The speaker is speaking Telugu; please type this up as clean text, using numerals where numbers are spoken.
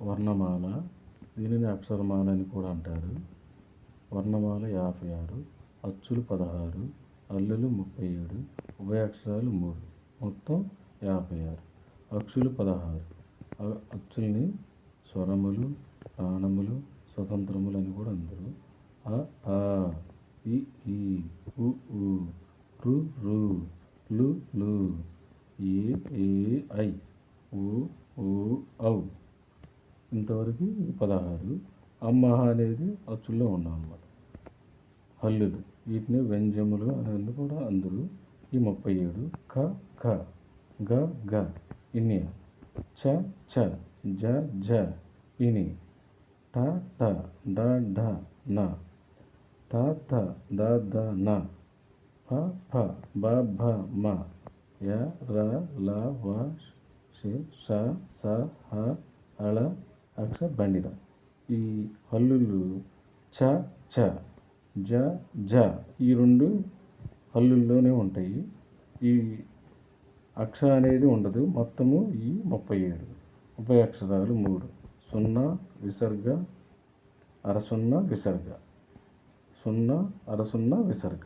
వర్ణమాల, దీనిని అక్షరమాల అని కూడా అంటారు. వర్ణమాల 56, అచ్చులు 16, హల్లులు 37, ఉభయాక్షరాలు 3, మొత్తం 56. అచ్చులు 16. అచ్చుల్ని స్వరములు, ప్రాణములు, స్వతంత్రములు అని కూడా అందరు. అ ఆ, ఇ ఈ, ఉ ఊ, రు రు, లు లు, ఏ ఏ ఐ, ఓ ఓ ఔ. ఇంతవరకు 16. అమ్మ అనేది అచ్చుల్లో ఉన్నామన్నమాట. హల్లులు, వీటిని వ్యంజములు అని కూడా అందరూ. ఈ 37. క ఖ, గ గ, ఇనియ, చ చ, జ జ, ఇని, ట ట, డ ఢ, న, త థ, ద ద, న, ఫ ఫ, బ భ, మ, య ర ల వ ష స స హ హళ అక్ష బండిర. ఈ హల్లులు చ చ, జ జ, ఈ రెండు హల్లుల్లోనే ఉంటాయి. ఈ అక్ష అనేది ఉండదు. మొత్తము ఈ 37. ఉభయాక్షరాలు 3. 0 విసర్గ, అరసున్న విసర్గ, 0 అరసున్న విసర్గ.